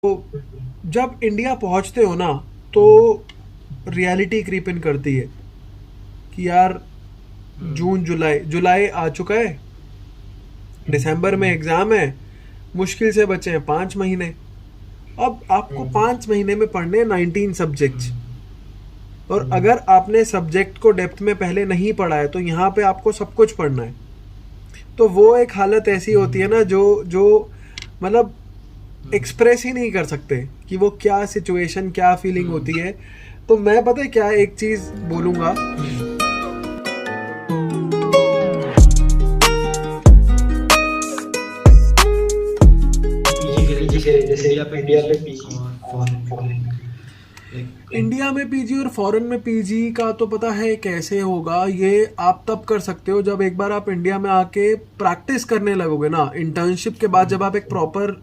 तो जब इंडिया पहुंचते हो ना, तो रियलिटी क्रीप इन करती है कि यार हुँ, जून जुलाई जुलाई आ चुका है। दिसंबर में हुँ, एग्ज़ाम है। मुश्किल से बचे हैं 5 महीने। अब आपको हुँ, 5 महीने में पढ़ने हैं 19 सब्जेक्ट्स। हुँ, और हुँ, अगर आपने सब्जेक्ट को डेप्थ में पहले नहीं पढ़ा है तो यहाँ पे आपको सब कुछ पढ़ना है। तो वो एक हालत ऐसी होती है हुँ, ना, जो जो मतलब हुँ, एक्सप्रेस ही नहीं कर सकते कि वो क्या सिचुएशन, क्या फीलिंग हुँ, होती है। तो मैं पता है क्या एक चीज़ बोलूँगा। हुँ। पीजी के लिए पीजी जैसे के जैसे इंडिया पे इंडिया पीजी में पीजी और और फॉरेन में फॉरेन में। लाइक इंडिया में पीजी और फॉरेन में पीजी का तो पता है कैसे होगा। ये आप तब कर सकते हो जब एक बार आप इंडिया में आके प्रैक्टिस करने लगोगे ना। इंटर्नशिप के बाद जब आप एक प्रॉपर,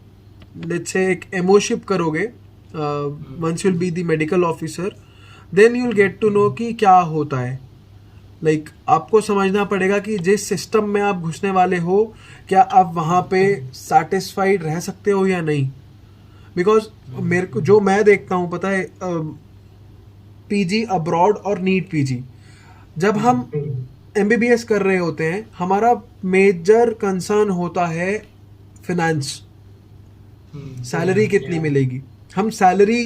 लेट्स से एक एमओशिप करोगे, once will be the medical officer, then you will get to know कि क्या होता है। आपको समझना पड़ेगा कि जिस सिस्टम में आप घुसने वाले हो, क्या आप वहाँ पे सेटिस्फाइड रह सकते हो या नहीं। बिकॉज मेरे को जो मैं देखता हूँ पता है, पीजी अब्रॉड और नीट पीजी, जब हम एमबीबीएस कर रहे होते हैं, हमारा मेजर कंसर्न होता है फिनेंस। सैलरी कितनी मिलेगी। हम सैलरी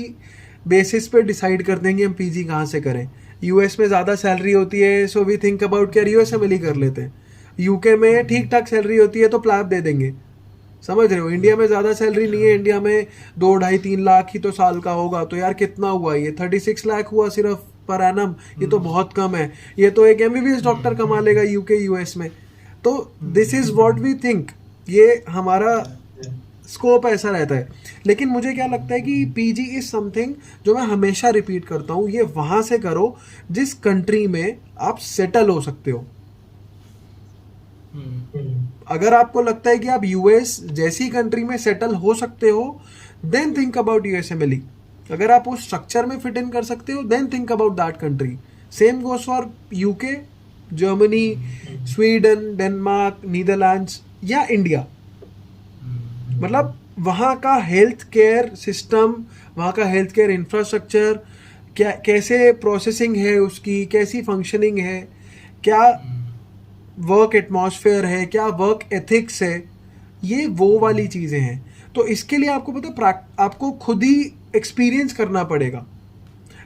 बेसिस पे डिसाइड कर देंगे हम पीजी कहाँ से करें। यूएस में ज़्यादा सैलरी होती है, सो वी थिंक अबाउट क्या यूएस में ही कर लेते हैं। यूके में ठीक ठाक सैलरी होती है तो प्लाब दे देंगे। समझ रहे हो, इंडिया में ज़्यादा सैलरी नहीं है। इंडिया में 2 ढाई 3 लाख ही तो साल का होगा। तो यार कितना हुआ, ये 36 लाख हुआ सिर्फ पर एनम। ये तो बहुत कम है। ये तो एक एमबीबीएस डॉक्टर कमा लेगा यूके यूएस में। तो this is what we think. ये हमारा स्कोप ऐसा रहता है। लेकिन मुझे क्या लगता है कि पीजी इज समथिंग जो मैं हमेशा रिपीट करता हूँ, ये वहाँ से करो जिस कंट्री में आप सेटल हो सकते हो। अगर आपको लगता है कि आप यूएस जैसी कंट्री में सेटल हो सकते हो, देन थिंक अबाउट यूएसएमएलई। अगर आप उस स्ट्रक्चर में फिट इन कर सकते हो, then think about that country. Same goes for UK, Germany, Sweden, Denmark, Netherlands या इंडिया। मतलब वहाँ का हेल्थ केयर सिस्टम, वहाँ का हेल्थ केयर इंफ्रास्ट्रक्चर, क्या कैसे प्रोसेसिंग है उसकी, कैसी फंक्शनिंग है, क्या वर्क एटमॉस्फेयर है, क्या वर्क एथिक्स है, ये वो वाली चीज़ें हैं। तो इसके लिए आपको पता, आपको खुद ही एक्सपीरियंस करना पड़ेगा।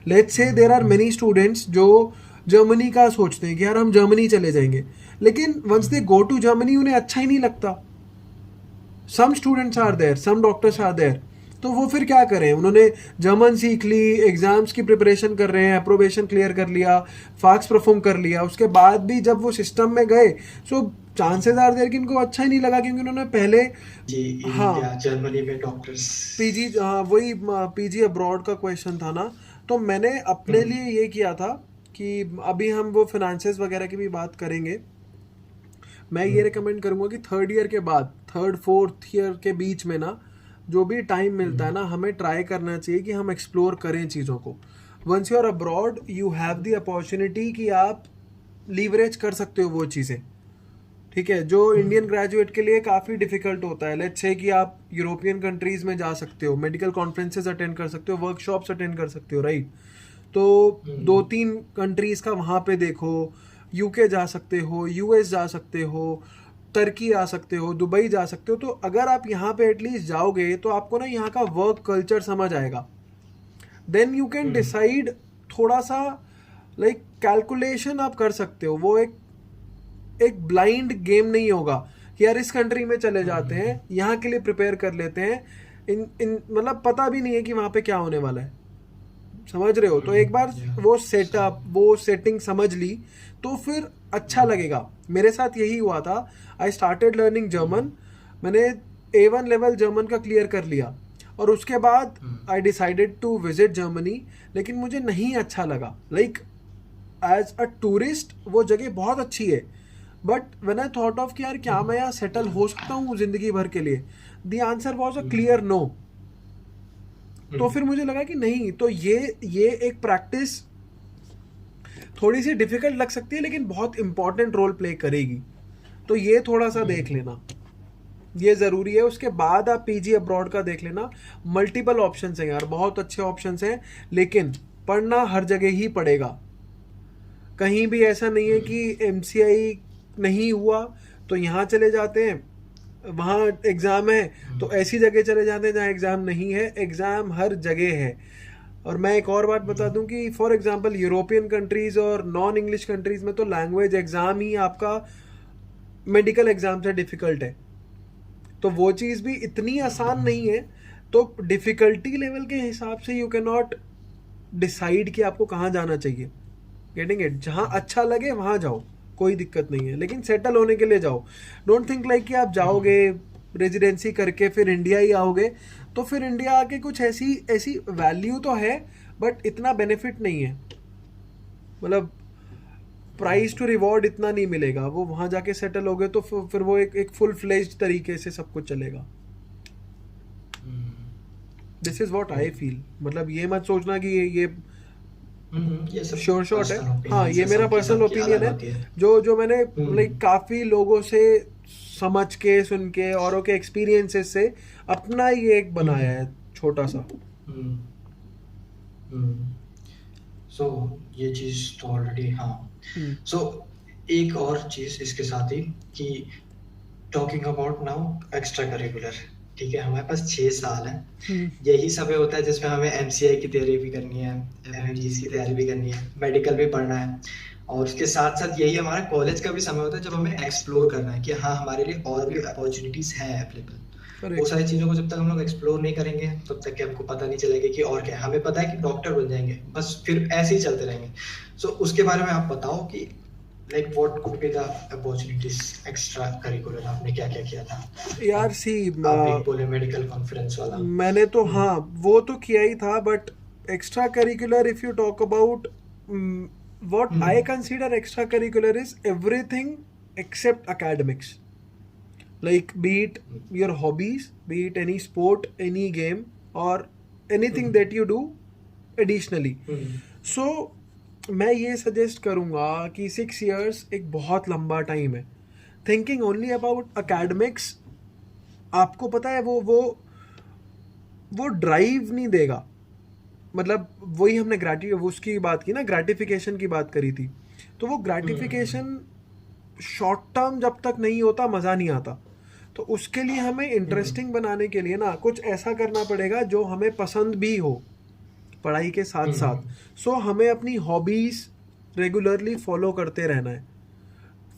Let's say there are many students जो जर्मनी का सोचते हैं कि यार हम जर्मनी चले जाएंगे, लेकिन once they go to Germany उन्हें अच्छा ही नहीं लगता। Some students are there, some doctors are there. तो वो फिर क्या करें, उन्होंने जर्मन सीख ली, एग्जाम्स की प्रिपरेशन कर रहे हैं, अप्रोबेशन क्लियर कर लिया, फाक्स परफॉर्म कर लिया, उसके बाद भी जब वो सिस्टम में गए, सो चांसेस आर देयर कि इनको अच्छा ही नहीं लगा, क्योंकि उन्होंने पहले। जी हाँ, इंडिया जर्मनी में डॉक्टर्स। पीजी, हाँ वही पीजी अब्रॉड का क्वेश्चन था ना। तो मैंने अपने हम्म, लिए ये किया था कि अभी हम वो फिनेंसेस वगैरह की भी बात करेंगे। मैं ये रिकमेंड करूंगा कि थर्ड ईयर के बाद, थर्ड फोर्थ ईयर के बीच में ना, जो भी टाइम मिलता है ना, हमें ट्राई करना चाहिए कि हम एक्सप्लोर करें चीज़ों को। Once you are abroad, you have the opportunity कि आप लीवरेज कर सकते हो वो चीज़ें। ठीक है, जो इंडियन ग्रेजुएट के लिए काफ़ी डिफिकल्ट होता है। लेट्स से कि आप यूरोपियन कंट्रीज़ में जा सकते हो, मेडिकल कॉन्फ्रेंसेज अटेंड कर सकते हो, वर्कशॉप्स अटेंड कर सकते हो, राइट। तो 2 3 कंट्रीज़ का वहाँ पे देखो। यूके जा सकते हो, यूएस जा सकते हो, टर्की आ सकते हो, दुबई जा सकते हो। तो अगर आप यहाँ पे एटलीस्ट जाओगे तो आपको ना यहाँ का वर्क कल्चर समझ आएगा। देन यू कैन डिसाइड थोड़ा सा, कैलकुलेशन आप कर सकते हो। वो एक एक ब्लाइंड गेम नहीं होगा कि यार इस कंट्री में चले जाते हैं, यहाँ के लिए प्रिपेयर कर लेते हैं। इन इन मतलब पता भी नहीं है कि वहाँ पे क्या होने वाला है। समझ रहे हो, तो एक बार या वो सही। सेटअप, वो सेटिंग समझ ली तो फिर अच्छा लगेगा। मेरे साथ यही हुआ था। I started learning German. मैंने A1 लेवल जर्मन का क्लियर कर लिया, और उसके बाद I decided to visit Germany. लेकिन मुझे नहीं अच्छा लगा। एज अ टूरिस्ट वो जगह बहुत अच्छी है, but when I thought of कि यार क्या मैं यहाँ सेटल हो सकता हूँ जिंदगी भर के लिए, the answer was a clear no. तो फिर मुझे लगा कि नहीं, तो ये एक प्रैक्टिस थोड़ी सी डिफिकल्ट लग सकती है, लेकिन बहुत इंपॉर्टेंट रोल प्ले करेगी। तो ये थोड़ा सा देख लेना। ये ज़रूरी है। उसके बाद आप पीजी अब्रॉड का देख लेना, मल्टीपल ऑप्शंस हैं यार, बहुत अच्छे ऑप्शंस हैं, लेकिन पढ़ना हर जगह ही पड़ेगा। कहीं भी ऐसा नहीं है कि एमसीआई नहीं हुआ तो यहाँ चले जाते हैं, वहाँ एग्ज़ाम है तो ऐसी जगह चले जाते हैं जहाँ एग्ज़ाम नहीं है। एग्ज़ाम हर जगह है। और मैं एक और बात बता दूं कि फॉर एग्जांपल यूरोपियन कंट्रीज़ और नॉन इंग्लिश कंट्रीज़ में तो लैंग्वेज एग्ज़ाम ही आपका मेडिकल एग्ज़ाम से डिफ़िकल्ट है, तो वो चीज़ भी इतनी आसान नहीं है। तो डिफ़िकल्टी लेवल के हिसाब से यू कैन नॉट डिसाइड कि आपको कहाँ जाना चाहिए। Getting it? जहाँ अच्छा लगे वहाँ जाओ, कोई दिक्कत नहीं है, लेकिन सेटल होने के लिए जाओ। डोंट थिंक लाइक कि आप जाओगे रेजिडेंसी करके फिर इंडिया ही आओगे, तो फिर इंडिया आके कुछ ऐसी ऐसी वैल्यू तो है बट इतना बेनिफिट नहीं है, मतलब प्राइस टू रिवॉर्ड इतना नहीं मिलेगा। वो वहाँ जाके सेटल हो गए तो फिर वो एक फुल फ्लेज्ड तरीके से सब कुछ चलेगा। This is what I feel. मतलब ये मत सोचना कि ये सब श्योर शॉट है। personal हाँ, opinions ये है, मेरा सबकी पर्सनल सबकी ओपिनियन अलग है, होती है। जो मैंने लाइक काफ़ी लोगों से समझ के, सुन के, औरों के एक्सपीरियंसेस से अपना ये एक बनाया है छोटा सा। सो ये चीज़ तो ऑलरेडी, हाँ। सो एक और चीज़ इसके साथ ही कि talking about now extra curricular, ठीक है, हमारे पास 6 साल है। यही समय होता है जिसमें हमें एमसीआई की तैयारी भी करनी है, एमएमजीएस की तैयारी भी करनी है, मेडिकल भी पढ़ना है, और उसके साथ साथ यही हमारा कॉलेज का भी समय होता है जब हमें एक्सप्लोर करना है कि हाँ हमारे लिए और भी अपॉर्चुनिटीज हैं अवेलेबल। वो सारी चीज़ों को जब तक हम लोग एक्सप्लोर नहीं करेंगे तब तक कि हमको पता नहीं चलेगा कि और क्या है। हमें पता है कि डॉक्टर बन जाएंगे, बस फिर ऐसे ही चलते रहेंगे। सो उसके बारे में आप बताओ कि like what could be the opportunities extra curricular, आपने क्या क्या किया था यार सी आप एक बोले मेडिकल कॉन्फ्रेंस वाला। मैंने तो हाँ वो तो किया ही था, but extra curricular if you talk about what I consider extra curricular is everything except academics, like be it your hobbies, be it any sport, any game, or anything that you do additionally. So मैं ये suggest करूँगा कि 6 years एक बहुत लंबा time है। Thinking only about academics, आपको पता है वो ड्राइव नहीं देगा। मतलब वही हमने उसकी बात की ना, ग्रेटिफिकेशन की बात करी थी, तो वो ग्रेटिफिकेशन शॉर्ट टर्म जब तक नहीं होता मज़ा नहीं आता। तो उसके लिए हमें इंटरेस्टिंग बनाने के लिए ना कुछ ऐसा करना पड़ेगा जो हमें पसंद भी हो पढ़ाई के साथ साथ। सो हमें अपनी हॉबीज़ रेगुलरली फॉलो करते रहना है।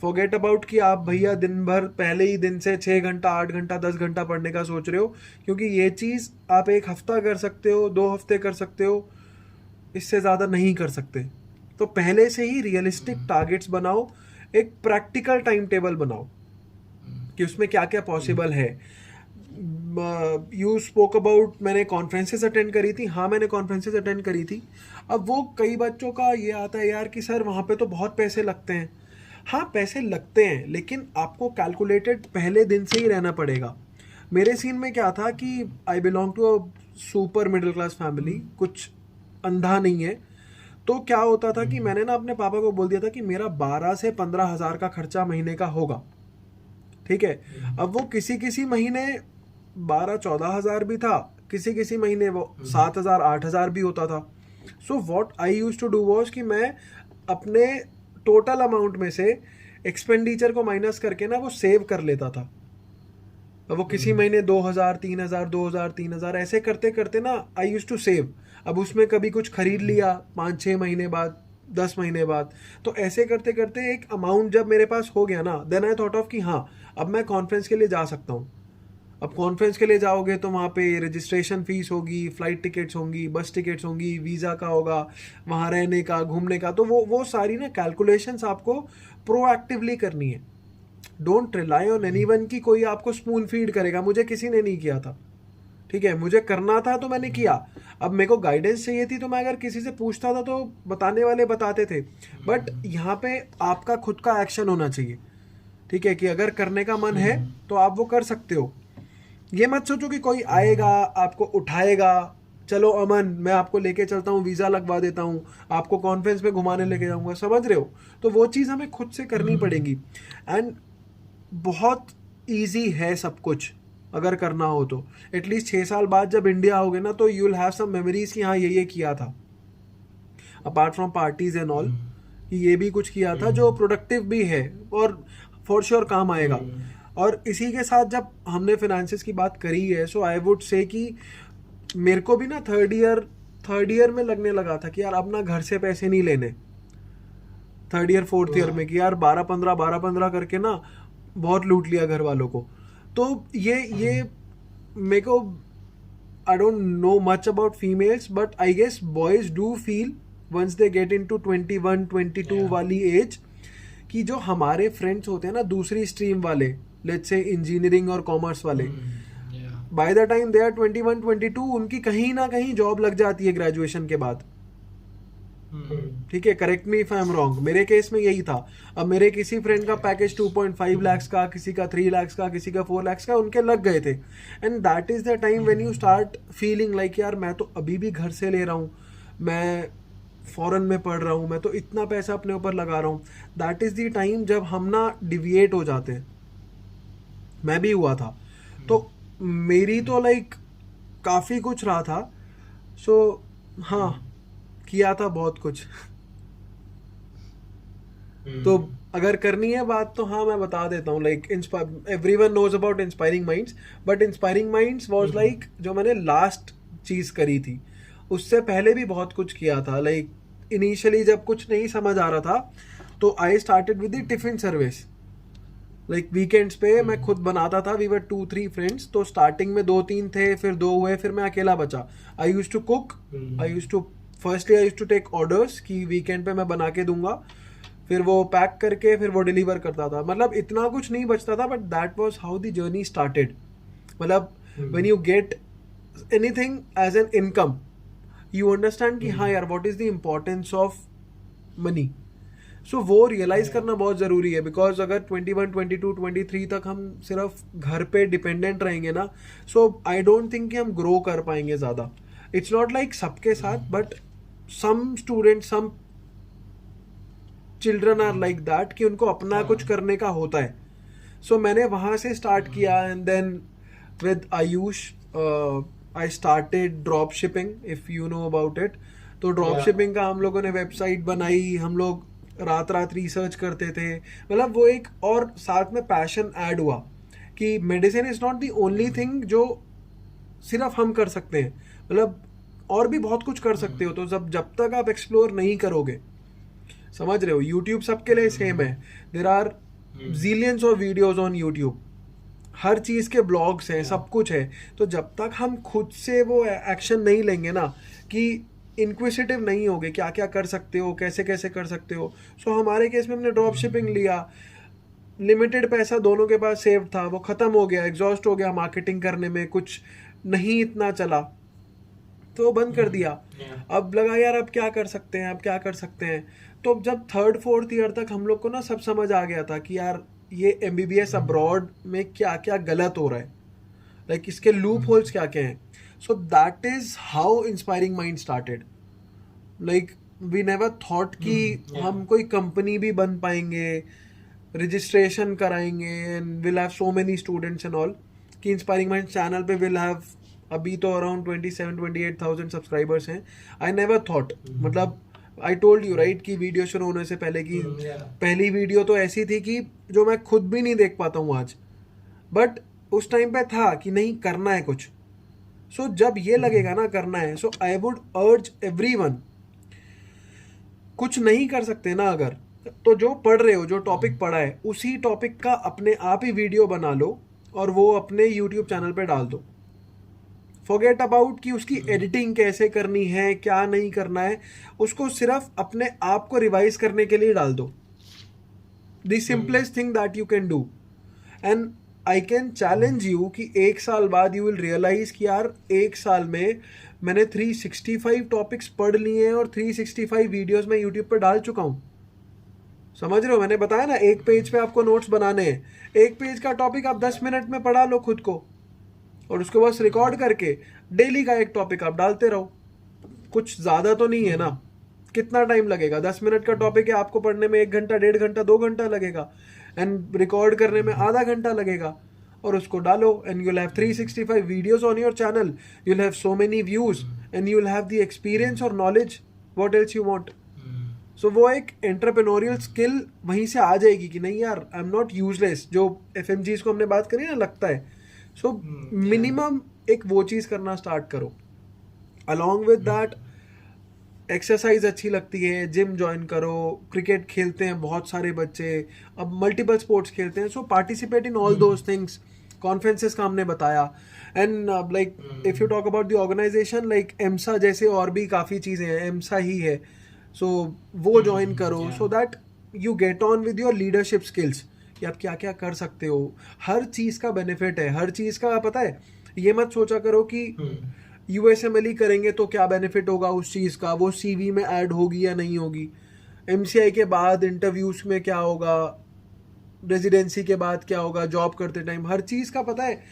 फॉरगेट अबाउट कि आप भैया दिन भर पहले ही दिन से 6 घंटा 8 घंटा 10 घंटा पढ़ने का सोच रहे हो, क्योंकि ये चीज़ आप 1 हफ्ता कर सकते हो, 2 हफ्ते कर सकते हो, इससे ज़्यादा नहीं कर सकते। तो पहले से ही रियलिस्टिक टारगेट्स बनाओ, एक प्रैक्टिकल टाइम टेबल बनाओ कि उसमें क्या क्या पॉसिबल है। यू स्पोक अबाउट मैंने कॉन्फ्रेंसेस अटेंड करी थी। हाँ, मैंने कॉन्फ्रेंसेस अटेंड करी थी। अब वो कई बच्चों का ये आता है यार कि सर वहाँ पे तो बहुत पैसे लगते हैं। हाँ, पैसे लगते हैं, लेकिन आपको कैलकुलेटेड पहले दिन से ही रहना पड़ेगा। मेरे सीन में क्या था कि I belong to a super middle class family, कुछ अंधा नहीं है। तो क्या होता था कि मैंने ना अपने पापा को बोल दिया था कि मेरा 12 से 15 हज़ार का खर्चा महीने का होगा, ठीक है। अब वो किसी महीने 12-14 हज़ार भी था, किसी महीने वो 7 हज़ार 8 हज़ार भी होता था। So what I used to do was कि मैं अपने टोटल अमाउंट में से एक्सपेंडिचर को माइनस करके ना वो सेव कर लेता था। अब वो किसी महीने 2,000 3,000 2,000 3,000 ऐसे करते करते ना आई यूज्ड टू सेव। अब उसमें कभी कुछ खरीद लिया 5-6 महीने बाद, 10 महीने बाद, तो ऐसे करते करते एक अमाउंट जब मेरे पास हो गया ना, देन आई थॉट ऑफ कि हाँ अब मैं कॉन्फ्रेंस के लिए जा सकता हूँ। अब कॉन्फ्रेंस के लिए जाओगे तो वहाँ पे रजिस्ट्रेशन फ़ीस होगी, फ़्लाइट टिकट्स होंगी, बस टिकट्स होंगी, वीज़ा का होगा, वहाँ रहने का, घूमने का, तो वो सारी ना कैलकुलेशंस आपको प्रोएक्टिवली करनी है। डोंट रिलाई ऑन एनीवन कि कोई आपको स्पून फीड करेगा। मुझे किसी ने नहीं किया था, ठीक है, मुझे करना था तो मैंने किया। अब मेरे को गाइडेंस चाहिए थी तो मैं अगर किसी से पूछता था तो बताने वाले बताते थे, बट यहाँ पे आपका खुद का एक्शन होना चाहिए, ठीक है, कि अगर करने का मन है तो आप वो कर सकते हो। ये मत सोचो कि कोई आएगा आपको उठाएगा, चलो अमन मैं आपको लेके चलता हूँ, वीज़ा लगवा देता हूँ, आपको कॉन्फ्रेंस पे घुमाने लेके जाऊँगा, समझ रहे हो। तो वो चीज़ हमें खुद से करनी पड़ेगी। एंड बहुत ईजी है सब कुछ अगर करना हो तो। एटलीस्ट 6 साल बाद जब इंडिया आओगे ना तो you will have some memories कि हाँ ये किया था, apart from parties and all, कि ये भी कुछ किया था जो प्रोडक्टिव भी है और फॉर श्योर काम आएगा। और इसी के साथ जब हमने फाइनेंसेस की बात करी है, सो आई वुड से कि मेरे को भी ना थर्ड ईयर में लगने लगा था कि यार अब ना घर से पैसे नहीं लेने, थर्ड ईयर फोर्थ ईयर में, कि यार 12-15 करके ना बहुत लूट लिया घर वालों को। तो ये मेरे को, I don't know much about females but I guess boys do feel once they get into 21-22 वाली एज, कि जो हमारे फ्रेंड्स होते हैं ना दूसरी स्ट्रीम वाले, लेट्स से इंजीनियरिंग और कॉमर्स वाले, by the time they are 21-22 उनकी कहीं ना कहीं जॉब लग जाती है ग्रेजुएशन के बाद। ठीक है, correct me if I am wrong, मेरे केस में यही था। अब मेरे किसी फ्रेंड का पैकेज 2.5 lakhs का, किसी का 3 lakhs का, किसी का 4 lakhs का, उनके लग गए थे। And that is the time when you start feeling like यार मैं तो अभी भी घर से ले रहा हूँ, मैं फॉरेन में पढ़ रहा हूँ, मैं तो इतना पैसा अपने ऊपर लगा रहा हूँ। दैट इज द टाइम जब हम ना डिविएट हो जाते हैं। मैं भी हुआ था, तो मेरी तो लाइक काफी कुछ रहा था। सो हाँ, किया था बहुत कुछ। तो अगर करनी है बात तो हाँ मैं बता देता हूँ, like everyone knows about inspiring minds, but inspiring minds was like जो मैंने लास्ट चीज करी थी। उससे पहले भी बहुत कुछ किया था। लाइक इनिशियली जब कुछ नहीं समझ आ रहा था तो I started with the tiffin service. Like weekends पे मैं खुद बनाता था। वी वर 2-3 फ्रेंड्स, तो स्टार्टिंग में 2-3 थे, फिर 2 हुए, फिर मैं अकेला बचा। I used to cook, I used to take orders कि वीकेंड पे मैं बना के दूंगा, फिर वो पैक करके फिर वो डिलीवर करता था। मतलब इतना कुछ नहीं बचता था, but that was how the journey started. मतलब when you get anything as an income you understand कि हाँ यार what is the importance of money. So वो रियलाइज करना बहुत जरूरी है, बिकॉज अगर 21, 22, 23 तक हम सिर्फ घर पे डिपेंडेंट रहेंगे ना, सो आई डोंट थिंक कि हम ग्रो कर पाएंगे ज्यादा। इट्स नॉट लाइक सबके साथ, but some student, some children are like that कि उनको अपना कुछ करने का होता है। सो मैंने वहां से स्टार्ट किया, and then with Ayush I started drop shipping, if you know about it. तो ड्रॉप शिपिंग का हम लोगों ने वेबसाइट बनाई, हम लोग रात रिसर्च करते थे। मतलब वो एक और साथ में पैशन ऐड हुआ कि medicine is not the only thing जो सिर्फ हम कर सकते हैं, मतलब और भी बहुत कुछ कर सकते हो। तो जब तक आप एक्सप्लोर नहीं करोगे, समझ रहे हो, यूट्यूब सबके लिए सेम है। There are zillions of videos on YouTube, हर चीज के ब्लॉग्स हैं, सब कुछ है। तो जब तक हम खुद से वो एक्शन नहीं लेंगे ना, कि इंक्विसिटिव नहीं होगे क्या क्या कर सकते हो, कैसे कैसे कर सकते हो। सो हमारे केस में हमने ड्रॉप शिपिंग लिया, लिमिटेड पैसा दोनों के पास सेव था, वो खत्म हो गया, एग्जॉस्ट हो गया मार्केटिंग करने में, कुछ नहीं इतना चला तो बंद कर दिया। अब लगा यार अब क्या कर सकते हैं, अब क्या कर सकते हैं। तो जब 3rd-4th ईयर तक हम लोग को ना सब समझ आ गया था कि यार ये MBBS अब्रॉड में क्या क्या गलत हो रहा है, लाइक इसके लूप होल्स क्या क्या हैं। So that is how inspiring mind started. Like we never thought कि हम कोई कंपनी भी बन पाएंगे, रजिस्ट्रेशन कराएंगे, and will have so many students and all, कि इंस्पायरिंग माइंड चैनल पे विल हैव अभी तो अराउंड 27-28,000 सब्सक्राइबर्स हैं। आई नेवर थॉट, मतलब आई टोल्ड यू राइट कि वीडियो शुरू होने से पहले की पहली वीडियो तो ऐसी थी कि जो मैं खुद भी नहीं देख पाता हूँ आज, बट उस टाइम पे था कि नहीं करना है कुछ। सो जब ये लगेगा ना करना है, सो आई वुड अर्ज एवरीवन, कुछ नहीं कर सकते ना अगर, तो जो पढ़ रहे हो, जो टॉपिक पढ़ा है उसी टॉपिक का अपने आप ही वीडियो बना लो और वो अपने यूट्यूब चैनल पे डाल दो। फॉरगेट अबाउट कि उसकी एडिटिंग कैसे करनी है, क्या नहीं करना है, उसको सिर्फ अपने आप को रिवाइज करने के लिए डाल दो। The simplest thing that you can do, and I can challenge you कि 1 साल बाद यू विल रियलाइज कि यार 1 साल में मैंने 365 टॉपिक्स पढ़ लिए हैं और 365 वीडियोस मैं यूट्यूब पर डाल चुका हूँ। समझ रहे हो, मैंने बताया ना, एक पेज पे आपको नोट्स बनाने हैं, एक पेज का टॉपिक आप 10 मिनट में पढ़ा लो खुद को, और उसको बस रिकॉर्ड करके डेली का एक टॉपिक आप डालते रहो। कुछ ज्यादा तो नहीं है ना, कितना टाइम लगेगा, 10 मिनट का टॉपिक है, आपको पढ़ने में 1 घंटा, 1.5 घंटा, 2 घंटा लगेगा, एंड रिकॉर्ड करने में आधा घंटा लगेगा। और उसको डालो and you'll have 365 videos on your channel, you'll have so many views and you'll have the experience or knowledge, what else you want. So वो एक एंटरप्रेन्योरियल स्किल वहीं से आ जाएगी कि नहीं यार आई एम नॉट यूजलेस, जो FMGs को हमने बात करी ना लगता है. सो मिनिमम एक वो चीज़ करना स्टार्ट करो. अलॉन्ग विद दैट एक्सरसाइज अच्छी लगती है, जिम ज्वाइन करो, क्रिकेट खेलते हैं बहुत सारे बच्चे, अब मल्टीपल स्पोर्ट्स खेलते हैं. So participate in all those things. Conferences का हमने बताया. And like if you talk about the organization like AMSA जैसे और भी काफ़ी चीज़ें हैं, एम्सा ही है. सो वो ज्वाइन करो so that you get on with your leadership skills कि आप क्या क्या कर सकते हो. हर चीज़ का बेनिफिट है, हर चीज़ का पता है. ये मत सोचा करो कि USMLE करेंगे तो क्या बेनिफिट होगा उस चीज़ का, वो CV में ऐड होगी या नहीं होगी, MCI के बाद इंटरव्यूज में क्या होगा, रेजिडेंसी के बाद क्या होगा, जॉब करते टाइम, हर चीज़ का पता है.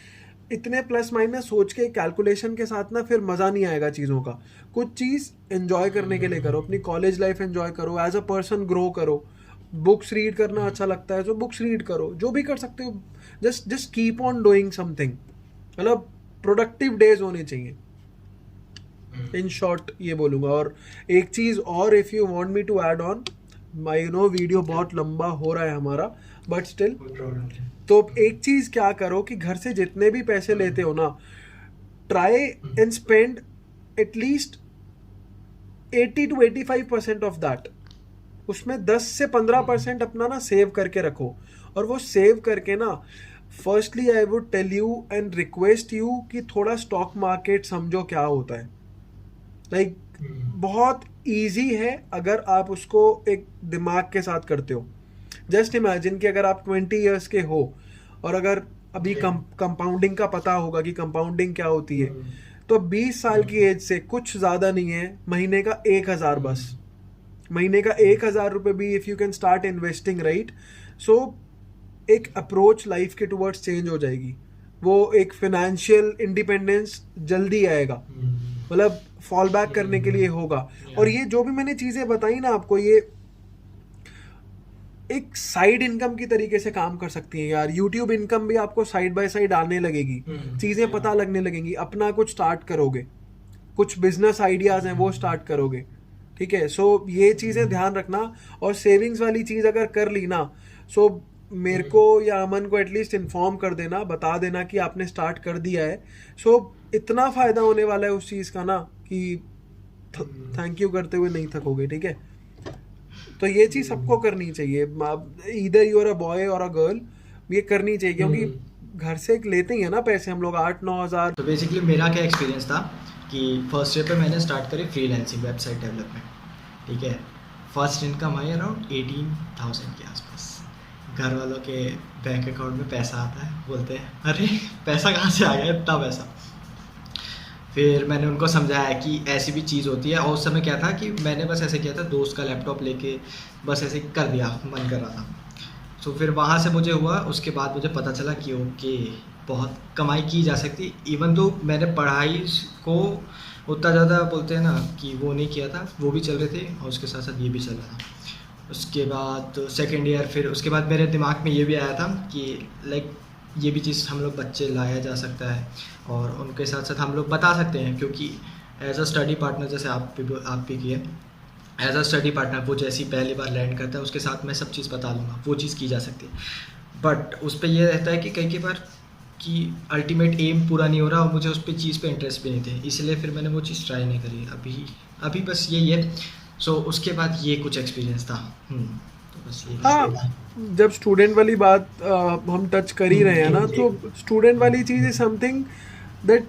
इतने प्लस माइनस सोच के कैलकुलेशन के साथ ना फिर मज़ा नहीं आएगा चीज़ों का. कुछ चीज़ एंजॉय करने के लिए करो, अपनी कॉलेज लाइफ एंजॉय करो, एज अ पर्सन ग्रो करो. बुक्स रीड करना अच्छा लगता है तो बुक्स रीड करो, जो भी कर सकते हो. Just keep on doing something. मतलब प्रोडक्टिव डेज होने चाहिए. इन शॉर्ट ये बोलूँगा. और एक चीज़ और, if you want me to add on, I know video बहुत लंबा हो रहा है हमारा बट स्टिल, तो एक चीज़ क्या करो कि घर से जितने भी पैसे लेते हो ना, try and spend at least 80 to 85% of that. उसमें 10 से 15% अपना ना सेव करके रखो. और वो सेव करके ना, firstly I would tell you and request you कि थोड़ा स्टॉक मार्केट समझो क्या होता है. लाइक बहुत ईजी है अगर आप उसको एक दिमाग के साथ करते हो. जस्ट इमेजिन कि अगर आप 20 ईयर्स के हो और अगर अभी कंपाउंडिंग का पता होगा कि कंपाउंडिंग क्या होती है, तो 20 साल की एज से कुछ ज़्यादा नहीं है, महीने का 1000 बस, महीने का 1000 रुपये भी if you can start investing right, so एक अप्रोच लाइफ के टुवर्ड्स चेंज हो जाएगी. वो एक फिनेंशियल इंडिपेंडेंस जल्दी आएगा. मतलब फॉल बैक करने के लिए होगा. और ये जो भी मैंने चीज़ें बताई ना आपको, ये एक साइड इनकम की तरीके से काम कर सकती है यार. यूट्यूब इनकम भी आपको साइड बाय साइड आने लगेगी, चीज़ें पता लगने लगेंगी, अपना कुछ स्टार्ट करोगे, कुछ बिजनेस आइडियाज़ हैं वो स्टार्ट करोगे. ठीक है. सो ये चीज़ें ध्यान रखना. और सेविंग्स वाली चीज़ अगर कर ली ना, सो मेरे को या अमन को एटलीस्ट इन्फॉर्म कर देना, बता देना कि आपने स्टार्ट कर दिया है. सो इतना फ़ायदा होने वाला है उस चीज़ का ना कि थैंक यू करते हुए नहीं थकोगे. ठीक है. तो ये चीज़ सबको करनी चाहिए, either you are a boy or a girl, ये करनी चाहिए. क्योंकि घर से लेते ही है ना पैसे हम लोग 8-9 हज़ार. तो बेसिकली मेरा क्या एक्सपीरियंस था कि फर्स्ट ईयर पे मैंने स्टार्ट करी फ्रीलांसिंग, वेबसाइट डेवलपमेंट. ठीक है. फर्स्ट इनकम आई अराउंड 18,000 के आसपास. घर वालों के बैंक अकाउंट में पैसा आता है, बोलते हैं अरे पैसा कहाँ से आ गया इतना पैसा. फिर मैंने उनको समझाया कि ऐसी भी चीज़ होती है. और उस समय क्या था कि मैंने बस ऐसे किया था, दोस्त का लैपटॉप लेके बस ऐसे कर दिया, मन कर रहा था. तो फिर वहाँ से मुझे हुआ, उसके बाद मुझे पता चला कि ओके बहुत कमाई की जा सकती. इवन तो मैंने पढ़ाई को उतना ज़्यादा बोलते हैं ना कि वो नहीं किया था, वो भी चल रहे थे और उसके साथ साथ ये भी चल रहा था. उसके बाद सेकेंड ईयर, फिर उसके बाद मेरे दिमाग में ये भी आया था कि लाइक ये भी चीज़ हम लोग बच्चे लाया जा सकता है और उनके साथ साथ हम लोग बता सकते हैं. क्योंकि एज अ स्टडी पार्टनर, जैसे आप भी किए, एज अ स्टडी पार्टनर वो जैसी पहली बार लैंड करता है उसके साथ मैं सब चीज़ बता दूंगा, वो चीज़ की जा सकती है. बट उस पर यह रहता है कि कई बार कि अल्टीमेट एम पूरा नहीं हो रहा और मुझे उस पर चीज़ पे इंटरेस्ट भी नहीं थे, इसलिए फिर मैंने वो चीज़ ट्राई नहीं करी. अभी बस यही है. सो उसके बाद ये कुछ एक्सपीरियंस था. तो बस ये. हाँ, जब स्टूडेंट वाली बात हम टच कर ही रहे हैं ना, तो स्टूडेंट वाली चीज़ is something that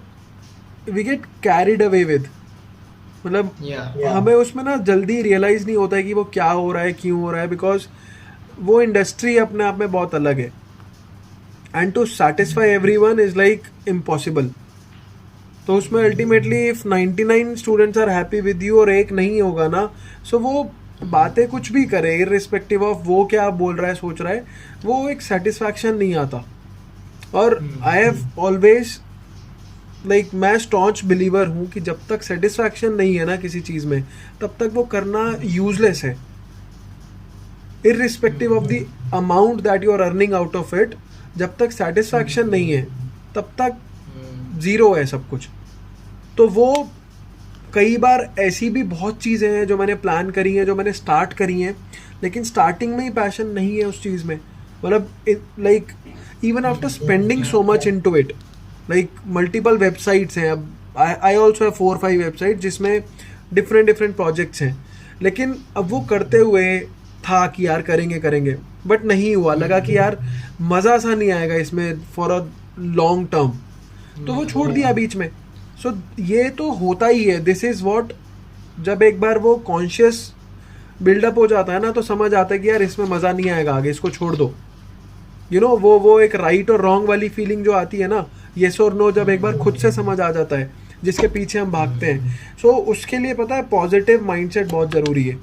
we get carried away with. मतलब हमें उसमें ना जल्दी रियलाइज़ नहीं होता है कि वो क्या हो रहा है, क्यों हो रहा है, बिकॉज वो इंडस्ट्री अपने आप में बहुत अलग है. And to satisfy everyone is like impossible. तो उसमें ultimately if 99 students are happy with you और एक नहीं होगा ना, सो वो बातें कुछ भी करे, इररिस्पेक्टिव ऑफ वो क्या बोल रहा है, सोच रहा है, वो एक सेटिस्फैक्शन नहीं आता. और आई हैव ऑलवेज लाइक मैं स्टॉन्च बिलीवर हूँ कि जब तक सेटिस्फैक्शन नहीं है ना किसी चीज़ में, तब तक वो करना यूजलेस है. Irrespective of the amount that you are earning out of it, जब तक सेटिस्फैक्शन नहीं है तब तक हम्म, ज़ीरो है सब कुछ। तो वो कई बार ऐसी भी बहुत चीज़ें हैं जो मैंने प्लान करी हैं, जो मैंने स्टार्ट करी हैं, लेकिन स्टार्टिंग में ही पैशन नहीं है उस चीज़ में। मतलब like even after spending so much into it, like multiple websites हैं। अब आई ऑल्सो है 4-5 वेबसाइट जिसमें डिफरेंट प्रोजेक्ट्स हैं, लेकिन अब वो करते हुए था कि यार करेंगे करेंगे, बट नहीं हुआ। लगा कि यार मज़ा सा नहीं आएगा इसमें फॉर अ लॉन्ग टर्म, तो वो छोड़ दिया बीच में। सो ये तो होता ही है, दिस इज़ वॉट। जब एक बार वो कॉन्शियस बिल्डअप हो जाता है ना, तो समझ आता है कि यार इसमें मज़ा नहीं आएगा आगे, इसको छोड़ दो। यू नो वो एक राइट और रॉन्ग वाली फीलिंग जो आती है ना, येस और नो, जब एक बार खुद से समझ आ जाता है जिसके पीछे हम भागते हैं। सो उसके लिए पता है पॉजिटिव माइंडसेट बहुत ज़रूरी है।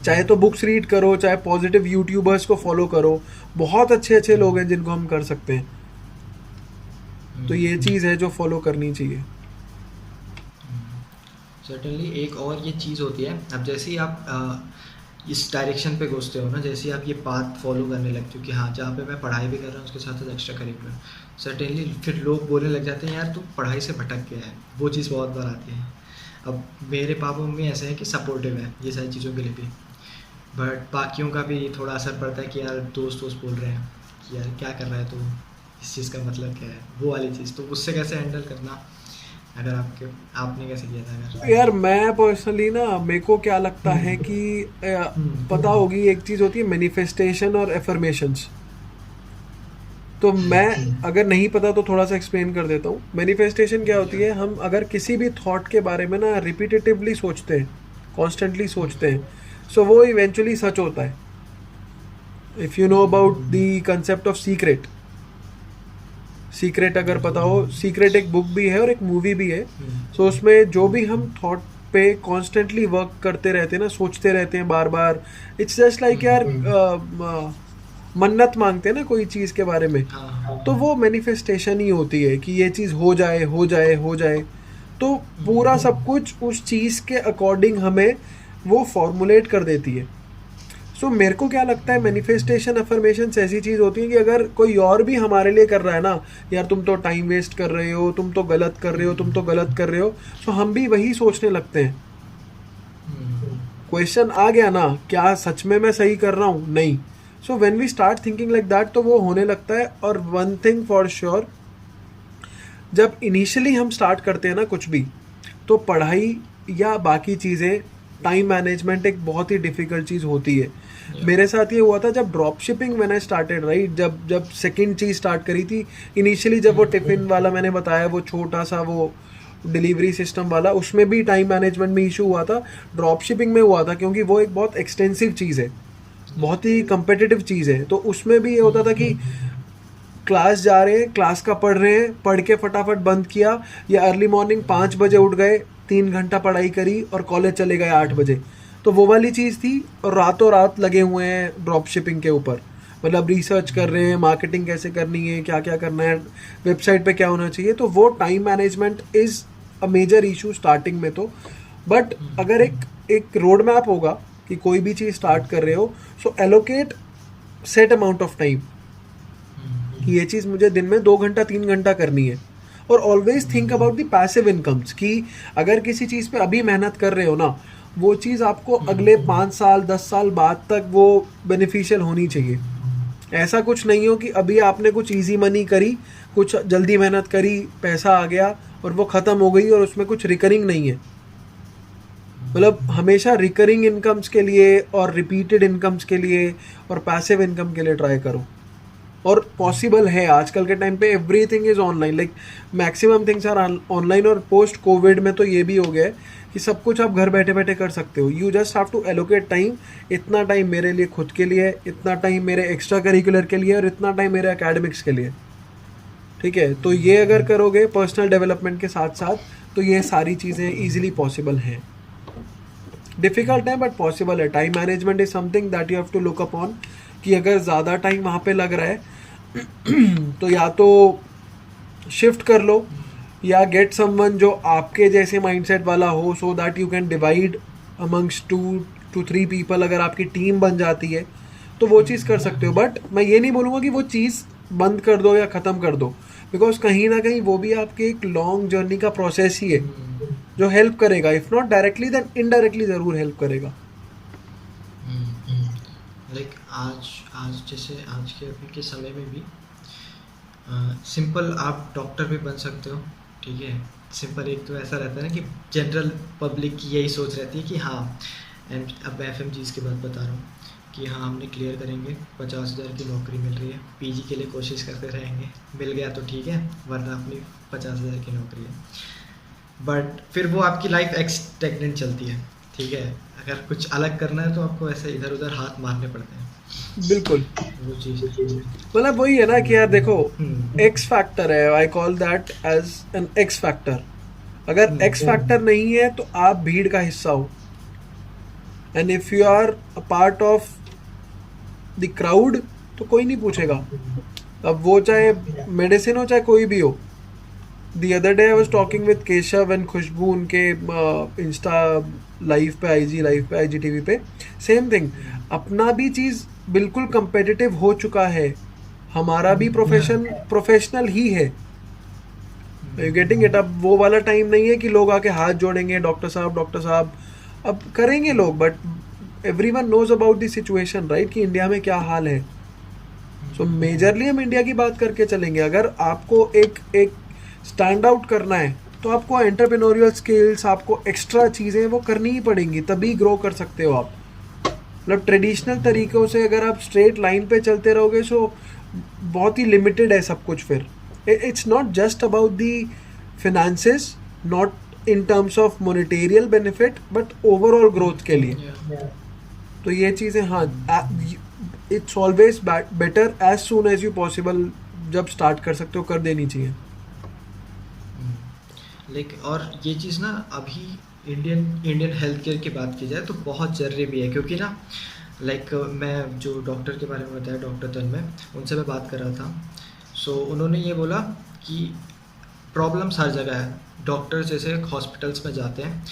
चाहे तो बुक्स रीड करो, चाहे पॉजिटिव यूट्यूबर्स को फॉलो करो, बहुत अच्छे अच्छे लोग हैं जिनको हम कर सकते हैं। तो ये चीज़ है जो फॉलो करनी चाहिए। सर्टेनली एक और ये चीज़ होती है, अब जैसे ही आप इस डायरेक्शन पे घुसते हो ना, जैसे ही आप ये पाथ फॉलो करने लगते हो कि हाँ जहाँ पे मैं पढ़ाई भी कर रहा हूँ उसके साथ साथ एक्स्ट्रा करिकुलर, सर्टेनली फिर लोग बोलने लग जाते हैं यार तू पढ़ाई से भटक गया है। वो चीज़ बहुत बार आती है। अब मेरे पापा मम्मी ऐसे हैं कि सपोर्टिव है ये सारी चीज़ों के लिए भी, बट बाकियों का भी थोड़ा असर पड़ता है कि यार दोस्त बोल रहे हैं कि यार क्या कर रहा है तू, इस चीज़ का मतलब क्या है, वो वाली चीज़। तो उससे कैसे हैंडल करना, अगर आपने कैसे किया था अगर? यार मैं पर्सनली ना, मेरे को क्या लगता है कि पता होगी एक चीज़ होती है मैनिफेस्टेशन और एफर्मेशंस। तो मैं अगर नहीं पता तो थोड़ा सा एक्सप्लेन कर देता हूँ। मैनिफेस्टेशन क्या होती है, हम अगर किसी भी थॉट के बारे में ना रिपीटेटिवली सोचते हैं, कॉन्स्टेंटली सोचते हैं, सो वो इवेंचुअली सच होता है। If you know about the concept of secret अगर पता हो, सीक्रेट एक बुक भी है और एक मूवी भी है। सो उसमें जो भी हम थॉट पे कॉन्स्टेंटली वर्क करते रहते हैं ना, सोचते रहते हैं बार बार, इट्स जस्ट लाइक यार मन्नत मांगते हैं ना कोई चीज़ के बारे में, हाँ तो वो मैनिफेस्टेशन ही होती है कि ये चीज़ हो जाए हो जाए हो जाए। तो पूरा सब कुछ उस चीज़ के अकॉर्डिंग हमें वो फॉर्मुलेट कर देती है। सो मेरे को क्या लगता है, मैनिफेस्टेशन अफर्मेशन ऐसी चीज़ होती है कि अगर कोई और भी हमारे लिए कर रहा है ना, यार तुम तो टाइम वेस्ट कर रहे हो, तुम तो गलत कर रहे हो, तुम तो गलत कर रहे हो, सो हम भी वही सोचने लगते हैं। क्वेश्चन आ गया ना, क्या सच में मैं सही कर रहा हूँ? नहीं। So when we start thinking like that, तो वो होने लगता है। और वन थिंग फॉर श्योर, जब इनिशियली हम स्टार्ट करते हैं ना कुछ भी, तो पढ़ाई या बाकी चीज़ें, टाइम मैनेजमेंट एक बहुत ही डिफ़िकल्ट चीज़ होती है। मेरे साथ ये हुआ था जब drop shipping when I started, right, जब सेकंड चीज़ स्टार्ट करी थी इनिशियली, जब वो टिफ़िन वाला मैंने बताया, वो छोटा सा वो डिलीवरी सिस्टम वाला, उसमें भी टाइम मैनेजमेंट में इशू हुआ था। ड्रॉप शिपिंग में हुआ था क्योंकि वो एक बहुत एक्सटेंसिव चीज़ है, बहुत ही कंपेटिटिव चीज़ है। तो उसमें भी ये होता था कि क्लास जा रहे हैं, क्लास का पढ़ रहे हैं, पढ़ के फटाफट बंद किया, या अर्ली मॉर्निंग 5 बजे उठ गए, 3 घंटा पढ़ाई करी और कॉलेज चले गए 8 बजे। तो वो वाली चीज़ थी। और रातों रात लगे हुए हैं ड्रॉप शिपिंग के ऊपर, मतलब रिसर्च कर रहे हैं, मार्केटिंग कैसे करनी है, क्या क्या करना है, वेबसाइट पे क्या होना चाहिए। तो वो time management is a major issue starting में तो। बट अगर एक रोड मैप होगा कि कोई भी चीज़ स्टार्ट कर रहे हो, so allocate set amount of time कि ये चीज़ मुझे दिन में 2 घंटा 3 घंटा करनी है। और always think about the passive incomes, कि अगर किसी चीज़ पे अभी मेहनत कर रहे हो ना, वो चीज़ आपको अगले 5 साल 10 साल बाद तक वो बेनिफिशियल होनी चाहिए। ऐसा कुछ नहीं हो कि अभी आपने कुछ इजी मनी करी, कुछ जल्दी मेहनत करी, पैसा आ गया और वो ख़त्म हो गई और उसमें कुछ रिकरिंग नहीं है। मतलब हमेशा रिकरिंग इनकम्स के लिए और रिपीटेड इनकम्स के लिए और पैसिव इनकम के लिए ट्राई करो। और पॉसिबल है आजकल के टाइम पे, everything is online, like maximum things are online. और पोस्ट कोविड में तो ये भी हो गया है कि सब कुछ आप घर बैठे बैठे कर सकते हो। You just have to allocate time, इतना टाइम मेरे लिए खुद के लिए, इतना टाइम मेरे एक्स्ट्रा करिकुलर के लिए और इतना टाइम मेरे एकेडमिक्स के लिए। ठीक है, तो ये अगर करोगे पर्सनल डेवलपमेंट के साथ साथ, तो ये सारी चीज़ें ईजिली पॉसिबल हैं। डिफ़िकल्ट है बट पॉसिबल है। Time management is something that you have to look upon, कि अगर ज़्यादा टाइम वहाँ पे लग रहा है तो या तो शिफ्ट कर लो, या गेट समवन जो आपके जैसे माइंडसेट वाला हो, so that you can divide amongst 2 to 3 people. अगर आपकी टीम बन जाती है तो वो चीज़ कर सकते हो। बट मैं ये नहीं बोलूँगा कि वो चीज़ बंद कर दो या ख़त्म कर दो, बिकॉज कहीं ना कहीं वो भी आपके एक लॉन्ग जर्नी का प्रोसेस ही है जो हेल्प करेगा, if not directly then indirectly ज़रूर हेल्प करेगा। लाइक आज आज जैसे आज के अभी के समय में भी सिंपल आप डॉक्टर भी बन सकते हो, ठीक है। सिंपल एक तो ऐसा रहता है ना कि जनरल पब्लिक की यही सोच रहती है कि हाँ, एंड अब FMGs की बात बता रहा हूँ कि हाँ हमने क्लियर करेंगे, 50,000 की नौकरी मिल रही है, PG के लिए कोशिश करते रहेंगे, मिल गया तो ठीक है, वरना अपनी 50,000 की नौकरी है। बट फिर वो आपकी लाइफ एक्सटेगनेंट चलती है, ठीक है। अगर कुछ अलग करना है तो आपको ऐसे इधर उधर हाथ मारने पड़ते हैं, बिल्कुल, वो चीज़। मतलब वही है ना कि यार देखो, एक्स फैक्टर है, I call that as an X factor. अगर एक्स फैक्टर नहीं है तो आप भीड़ का हिस्सा हो, and if you are a part of the crowd तो कोई नहीं पूछेगा, अब वो चाहे मेडिसिन हो चाहे कोई भी हो। The other day I was talking with Keshav and Khushboo, उनके इंस्टा लाइव पे, IG लाइव पे, IGTV पे, सेम थिंग। अपना भी चीज़ बिल्कुल कंपेटिटिव हो चुका है, हमारा भी प्रोफेशनल ही है, यू गेटिंग इट। अब वो वाला टाइम नहीं है कि लोग आके हाथ जोड़ेंगे, डॉक्टर साहब अब करेंगे लोग, but everyone knows about the situation, right, कि इंडिया में क्या हाल है। सो मेजरली हम इंडिया की बात करके चलेंगे। अगर आपको एक स्टैंड आउट करना है तो आपको एंटरप्रेन्योरियल स्किल्स, आपको एक्स्ट्रा चीज़ें वो करनी ही पड़ेंगी, तभी ग्रो कर सकते हो आप। मतलब ट्रेडिशनल तरीक़ों से अगर आप स्ट्रेट लाइन पे चलते रहोगे सो बहुत ही लिमिटेड है सब कुछ। फिर it's not just about the finances, not in terms of monetary benefit, but overall growth के लिए। तो ये चीज़ें, हाँ, it's always better as soon as you possible, जब स्टार्ट कर सकते हो कर देनी चाहिए। लाइक और ये चीज़ ना अभी इंडियन हेल्थ केयर की बात की जाए तो बहुत ज़रूरी भी है, क्योंकि ना लाइक मैं जो डॉक्टर के बारे में बताया, डॉक्टर तन्मय, उनसे मैं बात कर रहा था। सो उन्होंने ये बोला कि प्रॉब्लम्स हर जगह है। डॉक्टर्स जैसे हॉस्पिटल्स में जाते हैं,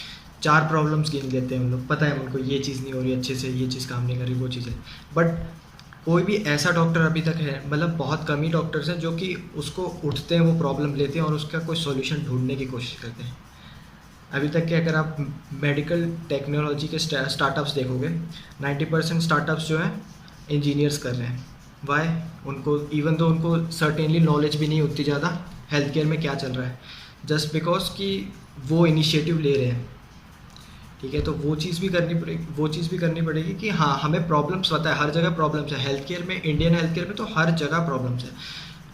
4 प्रॉब्लम्स गिन लेते हैं उन लोग, पता है उनको ये चीज़ नहीं हो रही अच्छे से, ये चीज़ काम नहीं कर रही, वो चीज़ है। बट कोई भी ऐसा डॉक्टर अभी तक है, मतलब बहुत कम ही डॉक्टर्स हैं जो कि उसको उठते हैं, वो प्रॉब्लम लेते हैं और उसका कोई सॉल्यूशन ढूंढने की कोशिश करते हैं। अभी तक के अगर आप मेडिकल टेक्नोलॉजी के स्टार्टअप्स देखोगे, 90% स्टार्टअप्स जो हैं इंजीनियर्स कर रहे हैं। वाई? उनको इवन दो उनको सर्टेनली नॉलेज भी नहीं उतनी ज़्यादा हेल्थ केयर में क्या चल रहा है, जस्ट बिकॉज कि वो इनिशिएटिव ले रहे हैं, ठीक है। तो वो चीज़ भी करनी पड़ेगी कि हाँ, हमें प्रॉब्लम्स पता है, हर जगह प्रॉब्लम्स है हेल्थ केयर में, इंडियन हेल्थ केयर में तो हर जगह प्रॉब्लम्स है,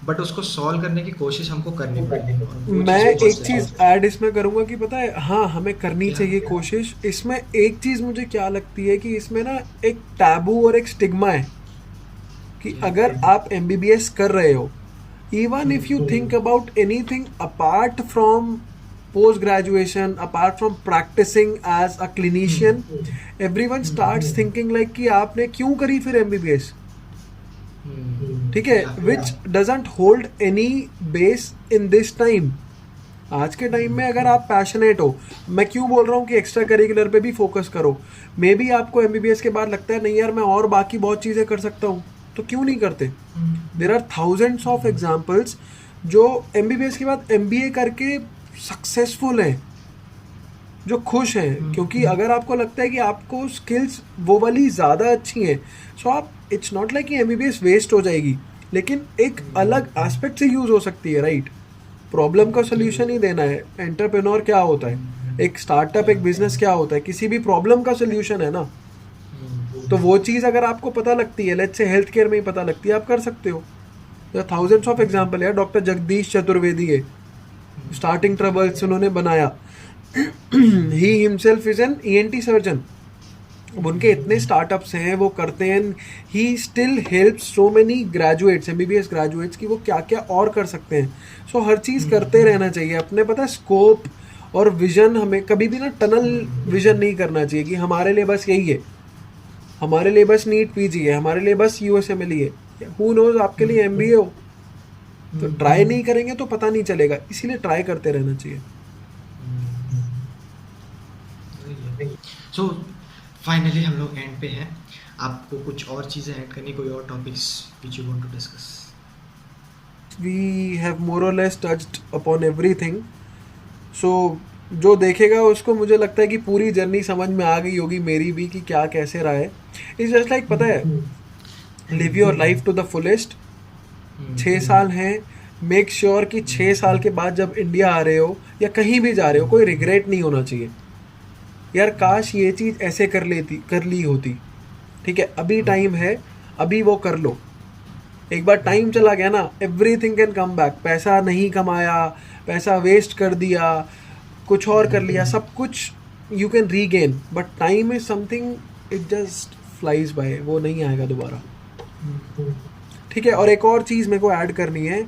बट उसको सॉल्व करने की कोशिश हमको करनी पड़ेगी। मैं एक चीज़ ऐड इसमें करूँगा कि पता है, हाँ, हमें करनी चाहिए कोशिश। इसमें एक चीज़ मुझे क्या लगती है कि इसमें ना एक टैबू और एक स्टिग्मा है कि अगर आप MBBS कर रहे हो, even if you think about anything apart from post graduation, apart from practicing as a clinician, everyone starts thinking like कि आपने क्यों करी फिर MBBS, ठीक है, which doesn't hold any base in this time। आज के टाइम में अगर आप पैशनेट हो, मैं क्यों बोल रहा हूँ कि एक्स्ट्रा करिकुलर पे भी फोकस करो। मे बी आपको MBBS के बाद लगता है नहीं यार, मैं और बाकी बहुत चीज़ें कर सकता हूँ, तो क्यों नहीं करते। There are thousands of examples जो MBBS के बाद MBA करके सक्सेसफुल हैं, जो खुश हैं, क्योंकि अगर आपको लगता है कि आपको स्किल्स वो वाली ज़्यादा अच्छी हैं, सो आप, इट्स नॉट लाइक कि MBBS वेस्ट हो जाएगी, लेकिन एक अलग एस्पेक्ट से यूज़ हो सकती है, राइट। प्रॉब्लम का सोल्यूशन ही देना है। एंटरप्रेन्योर क्या होता है, एक स्टार्टअप, एक बिजनेस क्या होता है, किसी भी प्रॉब्लम का सोल्यूशन है ना। तो वो चीज़ अगर आपको पता लगती है, लेट्स से हेल्थ केयर में ही पता लगती है, आप कर सकते हो। थाउजेंड्स ऑफ एग्जाम्पल है। डॉक्टर जगदीश चतुर्वेदी है, स्टार्टिंग ट्रबल्स उन्होंने बनाया, he himself is an ENT surgeon. उनके इतने स्टार्टअप्स हैं, वो करते हैं, he still helps so many graduates, MBBS graduates, की वो क्या क्या और कर सकते हैं। सो हर चीज़ करते रहना चाहिए। अपने पता है स्कोप और विजन, हमें कभी भी ना टनल विजन नहीं करना चाहिए कि हमारे लिए बस यही है, हमारे लिए बस नीट PG है, हमारे लिए बस USMLE है। हु नोज आपके लिए MBA हो। तो ट्राई नहीं करेंगे तो पता नहीं चलेगा, इसीलिए ट्राई करते रहना चाहिए। सो फाइनली हम लोग एंड पे हैं। आपको कुछ और चीज़ें ऐड करनी, कोई और topics which you want to discuss? We have more or less touched upon everything. So जो देखेगा उसको मुझे लगता है कि पूरी जर्नी समझ में आ गई होगी मेरी भी कि क्या कैसे रहा है. इट्स जस्ट लाइक पता है, live your life to the fullest. 6 साल हैं, मेक श्योर कि 6 साल के बाद जब इंडिया आ रहे हो या कहीं भी जा रहे हो कोई रिग्रेट नहीं होना चाहिए. यार काश ये चीज़ ऐसे कर ली होती. ठीक है, अभी टाइम है, अभी वो कर लो. एक बार टाइम चला गया ना, एवरीथिंग कैन कम बैक. पैसा नहीं कमाया, पैसा वेस्ट कर दिया, कुछ और कर लिया, सब कुछ you can regain. But time is something, it just flies by, वो नहीं आएगा दोबारा. ठीक है. और एक और चीज़ मेरे को ऐड करनी है.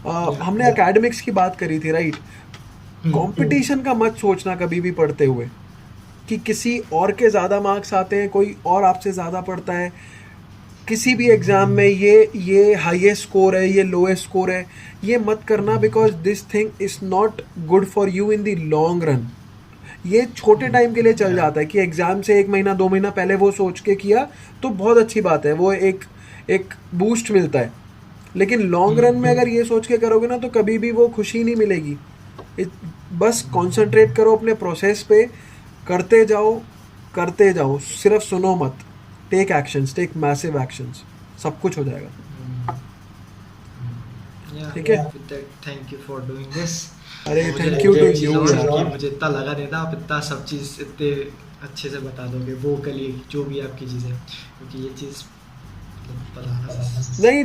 हमने एकेडमिक्स की बात करी थी, राइट? कंपटीशन का मत सोचना कभी भी पढ़ते हुए कि किसी और के ज़्यादा मार्क्स आते हैं, कोई और आपसे ज़्यादा पढ़ता है. किसी भी एग्ज़ाम में ये हाईएस्ट स्कोर है, ये लोएस्ट स्कोर है, ये मत करना. Because this thing is not good for you in the long run. ये छोटे टाइम के लिए चल जाता है कि एग्ज़ाम से 1 महीना 2 महीना पहले वो सोच के किया तो बहुत अच्छी बात है, वो एक बूस्ट मिलता है. लेकिन लॉन्ग रन में अगर ये सोच के करोगे ना तो कभी भी वो खुशी नहीं मिलेगी. बस कॉन्सेंट्रेट करो अपने प्रोसेस पे, करते जाओ, सिर्फ सुनो मत. Take actions, take massive actions, सब कुछ हो जाएगा. ठीक है. Thank you for doing this. अरे थैंक यू टू यू. मुझे इतना लगा नहीं था आप इतना सब चीज़ इतने अच्छे से बता दोगे, वोकली जो भी आपकी चीज़ें, क्योंकि ये चीज़ नहीं,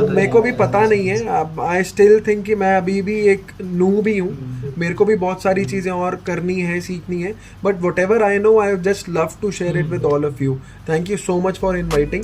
मेरे को भी पता नहीं है. आई स्टिल थिंक कि मैं अभी भी एक नूब ही हूँ. मेरे को भी बहुत सारी चीज़ें और करनी है, सीखनी है. But whatever I know, I just love to share it with all of you. Thank you so much for inviting.